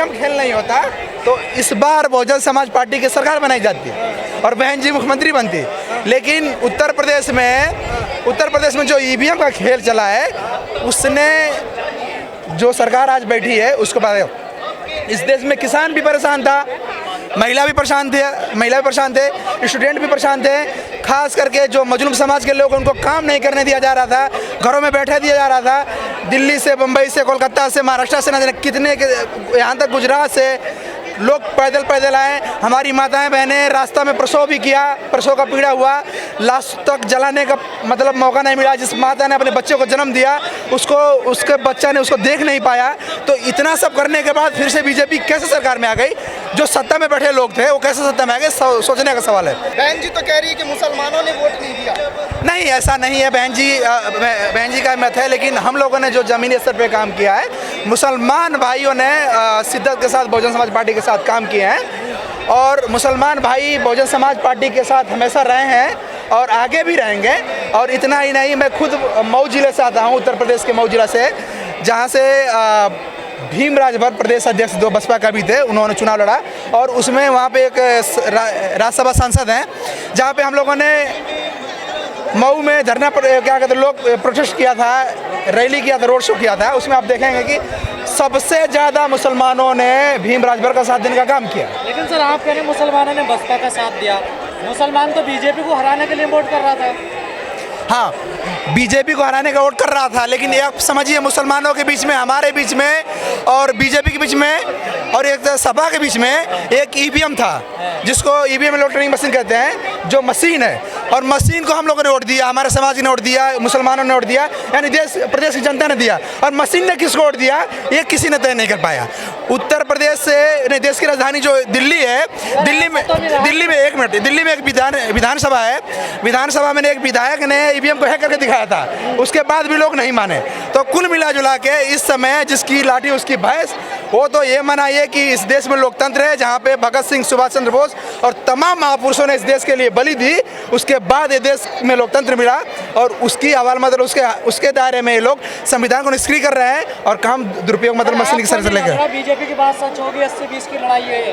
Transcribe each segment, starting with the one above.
EVM खेल नहीं होता तो इस बार बहुजन समाज पार्टी की सरकार बनाई जाती और बहन जी मुख्यमंत्री बनती। लेकिन उत्तर प्रदेश में जो ईवीएम का खेल चला है उसने जो सरकार आज बैठी है उसको पता, इस देश में किसान भी परेशान था, महिला भी परेशान थे, स्टूडेंट भी परेशान थे। खास करके जो मजलूम समाज के लोग उनको काम नहीं करने दिया जा रहा था, घरों में बैठे दिया जा रहा था। दिल्ली से, मुंबई से, कोलकाता से, महाराष्ट्र से, न जाने कितने यहाँ तक गुजरात से लोग पैदल आए। हमारी माताएं बहनें रास्ता में प्रसव भी किया, प्रसव का पीड़ा हुआ, लाश तक जलाने का मतलब मौका नहीं मिला। जिस माता ने अपने बच्चे को जन्म दिया उसके बच्चा ने उसको देख नहीं पाया। तो इतना सब करने के बाद फिर से बीजेपी कैसे सरकार में आ गई? जो सत्ता में बैठे लोग थे वो कैसे सत्ता में आ गए, सोचने का सवाल है। बहन जी तो कह रही है कि मुसलमानों ने वोट नहीं दिया। नहीं, ऐसा नहीं है। बहन जी का मत है, लेकिन हम लोगों ने जो ज़मीनी स्तर पे काम किया है, मुसलमान भाइयों ने शिद्दत के साथ बहुजन समाज पार्टी के साथ काम किए हैं और मुसलमान भाई बहुजन समाज पार्टी के साथ हमेशा रहे हैं और आगे भी रहेंगे। और इतना ही नहीं, मैं खुद मऊ जिले से आता हूँ, उत्तर प्रदेश के मऊ जिला से, जहाँ से भीम राजभर प्रदेश अध्यक्ष दो बसपा का भी थे, उन्होंने चुनाव लड़ा और उसमें वहाँ पे एक राज्यसभा सांसद हैं, जहाँ पे हम लोगों ने मऊ में धरना क्या कहते लोग प्रोटेस्ट किया था, रैली किया था, रोड शो किया था। उसमें आप देखेंगे कि सबसे ज़्यादा मुसलमानों ने भीम राजभर का साथ देने का काम किया। लेकिन सर आप कह रहे हैं मुसलमानों ने बसपा का साथ दिया, मुसलमान तो बीजेपी को हराने के लिए वोट कर रहा था। हाँ, बीजेपी को हराने का वोट कर रहा था, लेकिन ये आप समझिए मुसलमानों के बीच में, हमारे बीच में और बीजेपी के बीच में और एक सपा के बीच में एक ईवीएम था, जिसको ईवीएम इलेक्ट्रॉनिक मशीन कहते हैं, जो मशीन है। और मशीन को हम लोगों ने वोट दिया, हमारे समाज ने वोट दिया, मुसलमानों ने वोट दिया, यानी प्रदेश की जनता ने दिया। और मशीन ने किसको वोट दिया ये किसी ने तय नहीं कर पाया। उत्तर प्रदेश से देश की राजधानी जो दिल्ली है, दिल्ली में एक विधानसभा है, विधानसभा में एक विधायक ने ईवीएम को हैक करके दिखाया था, उसके बाद भी लोग नहीं माने। तो कुल मिला जुला के इस समय जिसकी लाठी उसकी भैंस, वो तो ये मनाइए कि इस देश में लोकतंत्र है, जहाँ पे भगत सिंह, सुभाष चंद्र बोस और तमाम महापुरुषों ने इस देश के लिए बलि दी, उसके बाद ये देश में लोकतंत्र मिला। और उसकी आवाज मतलब उसके दायरे में ये लोग संविधान को निष्क्रिय कर रहे हैं और काम दुरुपयोग मतलब मशीन की सर से लेकर। बीजेपी की बात सच होगी, 80-20 की लड़ाई है,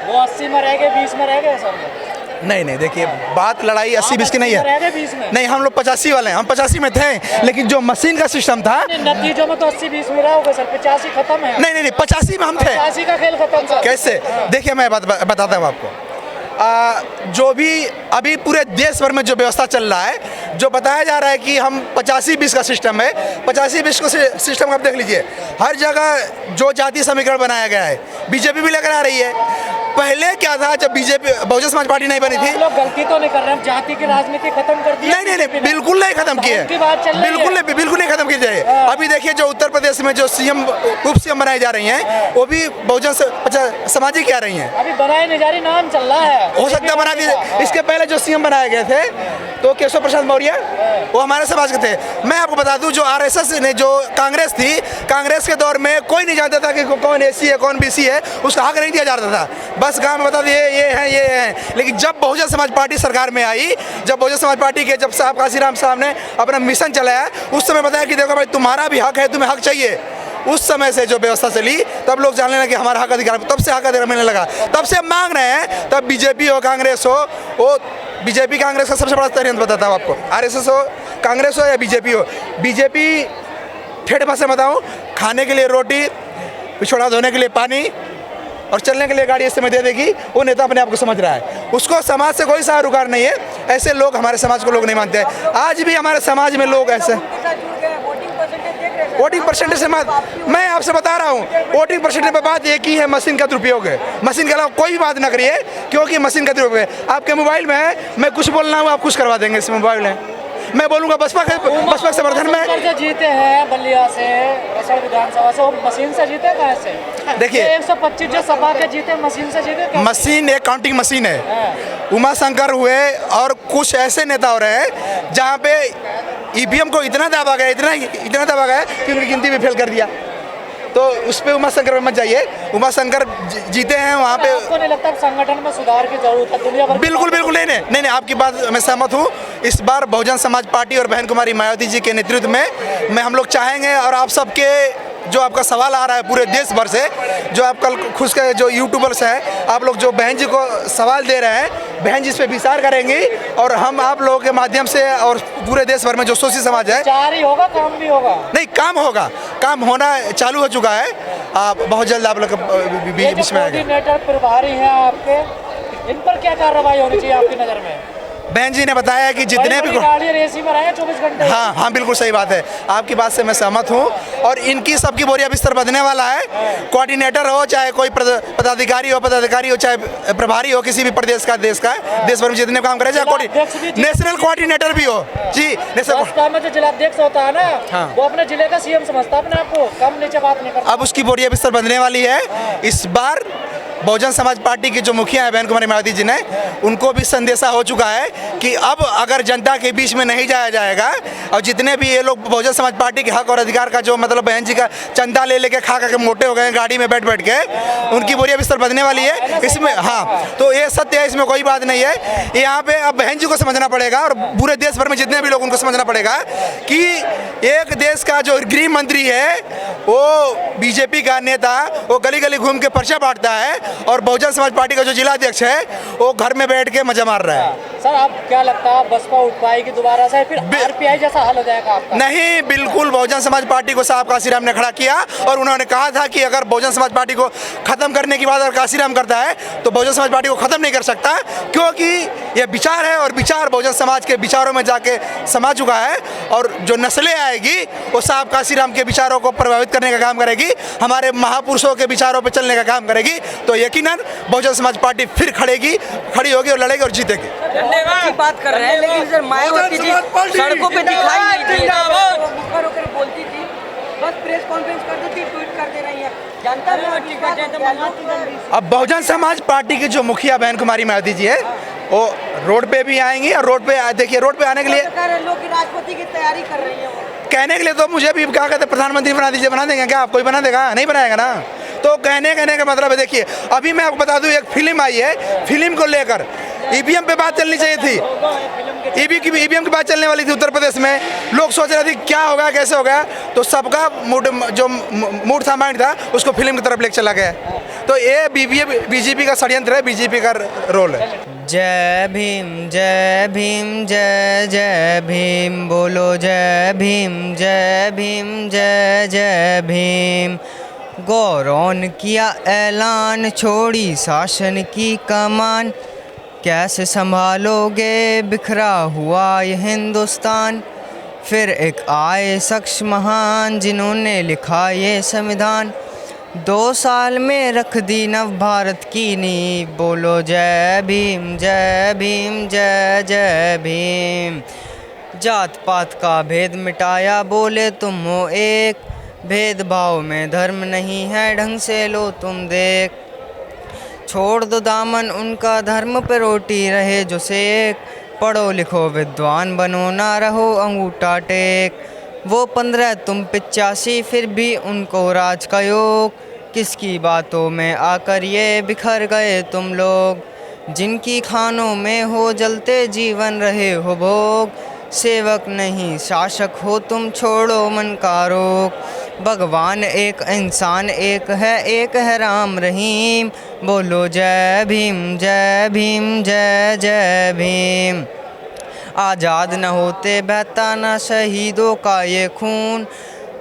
वो 80 में रह गए, 20 में रह गए सर। नहीं, देखिए बात लड़ाई 80-20 की नहीं है, नहीं, हम लोग 85 वाले हैं, हम 85 में थे, लेकिन जो मशीन का सिस्टम था नतीजों में तो 80-20 में रहा होगा सर, 85 खत्म है। नहीं, 85 में हम थे। 85 का खेल खत्म सर। कैसे? देखिए मैं बताता हूँ आपको। जो भी अभी पूरे देश भर में जो व्यवस्था चल रहा है, जो बताया जा रहा है कि हम 85-20 का सिस्टम है, 85-20 का सिस्टम आप देख लीजिए, हर जगह जो जाति समीकरण बनाया गया है बीजेपी भी लेकर आ रही है। पहले क्या था, जब बीजेपी बहुजन समाज पार्टी नहीं बनी थी, लोग गलती तो नहीं कर रहे हैं, जाति की राजनीति खत्म कर दी। नहीं, बिल्कुल नहीं खत्म की है, बिल्कुल नहीं खत्म की जाए। अभी देखिए जो उत्तर प्रदेश में जो सीएम, उप सीएम बनाई जा रही हैं, वो भी बहुजन समाजी क्या रही हैं। अभी बनाई नहीं जा रही, नाम चल रहा है, हो सकता है बना दीजिए। इसके पहले जो सीएम बनाए गए थे तो केशव प्रसाद मौर्य, वो हमारे समाज के थे। मैं आपको बता दूं, जो आरएसएस ने, जो कांग्रेस थी, कांग्रेस के दौर में कोई नहीं जानता था कि कौन एसी है कौन बीसी है, उसका हक नहीं दिया जाता था, बस गांव में बता दिए ये हैं। लेकिन जब बहुजन समाज पार्टी सरकार में आई, जब बहुजन समाज पार्टी के जब साहब काशीराम साहब ने अपना मिशन चलाया, उस समय बताया कि देखो भाई तुम्हारा भी हक है, तुम्हें हक चाहिए। उस समय से जो व्यवस्था चली, तब लोग जानने लगे हमारा हक अधिकार, तब से हक अधिकार मिलने लगा, तब से हम मांग रहे हैं। तब बीजेपी हो कांग्रेस हो, वो बीजेपी कांग्रेस का सबसे बड़ा षड्यंत्र बताता हूँ आपको, आरएसएस हो, कांग्रेस हो या बीजेपी हो। बीजेपी ठेठ भाषा में बताऊँ, खाने के लिए रोटी, पिछोड़ा धोने के लिए पानी और चलने के लिए गाड़ी इस समय दे देगी, वो नेता अपने आप को समझ रहा है, उसको समाज से कोई सहारुकार नहीं है। ऐसे लोग हमारे समाज को लोग नहीं मानते हैं। आज भी हमारे समाज में लोग ऐसे वोटिंग परसेंटेज से मैं आपसे बता रहा हूँ, वोटिंग परसेंटेज पर बात एक ही है, मशीन का दुरुपयोग है। मशीन के अलावा कोई भी बात ना करिए, क्योंकि मशीन का दुरुपयोग है। आपके मोबाइल में है, मैं कुछ बोलना हूँ, आप कुछ करवा देंगे इस मोबाइल में। मैं बोलूँगा बसपा के समर्थन में जीते हैं बलिया से, रसड़ विधानसभा से, वो मशीन से जीते कहाँ से? देखिए 125 जो सभा के जीते, मशीन से जीते। मशीन एक काउंटिंग मशीन है। उमा शंकर हुए और कुछ ऐसे नेता हो रहे हैं जहाँ पे ईवीएम को इतना दाबा गया, इतना दाबा गया कि उनकी गिनती भी फेल कर दिया। तो उस पर उमा शंकर में मत जाइए, उमा शंकर जीते हैं वहाँ पे। आपको नहीं लगता संगठन में सुधार की जरूरत है? दुनिया भर बिल्कुल नहीं, आपकी बात मैं सहमत हूँ। इस बार बहुजन समाज पार्टी और बहन कुमारी मायावती जी के नेतृत्व में हम लोग चाहेंगे और आप सबके जो आपका सवाल आ रहा है पूरे देश भर से, जो आप कल खुश के जो यूट्यूबर्स हैं, आप लोग जो बहन जी को सवाल दे रहे हैं, बहन जी इस पर विचार करेंगी और हम आप लोगों के माध्यम से और पूरे देश भर में जो शोषित समाज है, विचार ही होगा, काम भी होगा। नहीं काम होगा, काम होना चालू हो चुका है। आप बहुत जल्द आप लोग ये जो बीच में आएगा। कोऑर्डिनेटर प्रभारी हैं आपके, इन पर क्या कार्रवाई होनी चाहिए आपकी नज़र में? बहन जी ने बताया कि जितने भी गाड़ियाँ रेसी में रहे 24 घंटे। हाँ हाँ बिल्कुल सही बात है, आपकी बात से मैं सहमत हूँ। और इनकी सबकी बोरिया बिस्तर बदलने वाला है। कोऑर्डिनेटर हो चाहे कोई पदाधिकारी हो चाहे प्रभारी हो किसी भी प्रदेश का, देश भर में जितने काम करे, चाहे नेशनल कोऑर्डिनेटर भी हो जी। बसपा में जो जिलाध्यक्ष होता है ना, हाँ। वो अपने जिले का सीएम समझता है अपने आपको, कम नीचे बात नहीं करता। अब उसकी बोरिया बिस्तर बदलने वाली है। इस बार बहुजन समाज पार्टी की जो मुखिया है बहन कुमारी मायावती जी ने, उनको भी संदेशा हो चुका है कि अब अगर जनता के बीच में नहीं जाया जाएगा और जितने भी ये लोग बहुजन समाज पार्टी के हक और अधिकार का जो मतलब बहन जी का चंदा ले लेके खा के मोटे हो गए हैं गाड़ी में बैठ के, उनकी बोरिया बिस्तर बदलने वाली है इसमें। हाँ, तो ये सत्य है, इसमें कोई बात नहीं है। यहाँ पे अब बहन जी को समझना पड़ेगा और पूरे देश भर में जितने भी लोग उनको समझना पड़ेगा कि एक देश का जो गृह मंत्री है वो बीजेपी का नेता, वो गली गली घूम के पर्चा बांटता है और बहुजन समाज पार्टी का जो जिला अध्यक्ष है वो घर में बैठ के मजा मार रहा है। सर आप क्या लगता है बसपा उठ पाएगी दोबारा से, फिर आरपीआई जैसा हल हो जाएगा आपका? नहीं, बिल्कुल बहुजन समाज पार्टी को साहब काशीराम ने खड़ा किया और उन्होंने कहा था कि अगर बहुजन समाज पार्टी को खत्म करने की बात अगर काशीराम करता है तो बहुजन समाज पार्टी को खत्म नहीं कर सकता, क्योंकि यह विचार है और विचार बहुजन समाज के विचारों में जाके समा चुका है। और जो नस्लें आएगी वो साहब काशीराम के विचारों को प्रभावित करने का काम करेगी, हमारे महापुरुषों के विचारों पर चलने का काम करेगी। तो यकीनन बहुजन समाज पार्टी फिर खड़ी होगी और लड़ेगी और जीतेगी। की बात कर रहे हैं, लेकिन सर मायावती जी सड़कों पे दिखाई नहीं दी, मुखर होकर बोलती थी, बस प्रेस कॉन्फ्रेंस कर देती, ट्वीट कर दे रही है जनता। अब बहुजन समाज पार्टी की जो मुखिया बहन कुमारी मायावती जी है वो रोड पे भी आएंगी और रोड पे देखिए, रोड पे आने के लिए लोग राष्ट्रपति की तैयारी कर रही है, कहने के लिए तो मुझे भी क्या कहते हैं प्रधानमंत्री बना दीजिए, बना देंगे क्या? आप कोई बना देगा? नहीं बनाएगा ना। तो कहने का मतलब है, देखिए अभी मैं आपको बता दूं एक फिल्म आई है, फिल्म को लेकर ईवीएम पे बात चलनी चाहिए थी, ईवीएम की बात चलने वाली थी उत्तर प्रदेश में। लोग सोच रहे थे क्या होगा, कैसे होगा, तो सबका मूड था, माइंड था, उसको फिल्म की तरफ लेकर चला गया। तो ये बीजेपी का षड्यंत्र है, बीजेपी का रोल है। जय भीम जय भीम जय जय भीम, बोलो जय भीम जय भीम जय जय भीम। गौरव ने किया ऐलान, छोड़ी शासन की कमान, कैसे संभालोगे बिखरा हुआ ये हिंदुस्तान। फिर एक आए शख्स महान जिन्होंने लिखा ये संविधान, 2 साल में रख दी नव भारत की नींव, बोलो जय भीम जय भीम जय जय भीम। जात पात का भेद मिटाया, बोले तुम हो एक, भेदभाव में धर्म नहीं है, ढंग से लो तुम देख। छोड़ दो दामन उनका, धर्म पे रोटी रहे जो सेक, पढ़ो लिखो विद्वान बनो ना रहो अंगूठा टेक। वो 15 तुम 85, फिर भी उनको राज का योग, किसकी बातों में आकर ये बिखर गए तुम लोग। जिनकी खानों में हो जलते जीवन रहे हो भोग, सेवक नहीं शासक हो तुम, छोड़ो मन का रोक। भगवान एक इंसान एक है राम रहीम, बोलो जय भीम जय भीम जय जय भीम। आज़ाद न होते बहता न शहीदों का ये खून,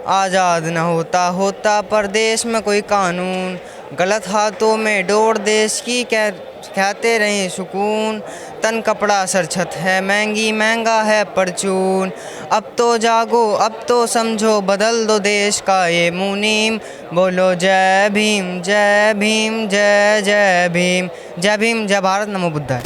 आज़ाद न होता परदेश में कोई कानून। गलत हाथों में डोर देश की कहते रहें सुकून, तन कपड़ा सर छत है महंगा है परचून। अब तो जागो अब तो समझो, बदल दो देश का ये मुनीम, बोलो जय भीम जय भीम जय जय भीम। जय भीम जय भारत, नमो बुद्धाय।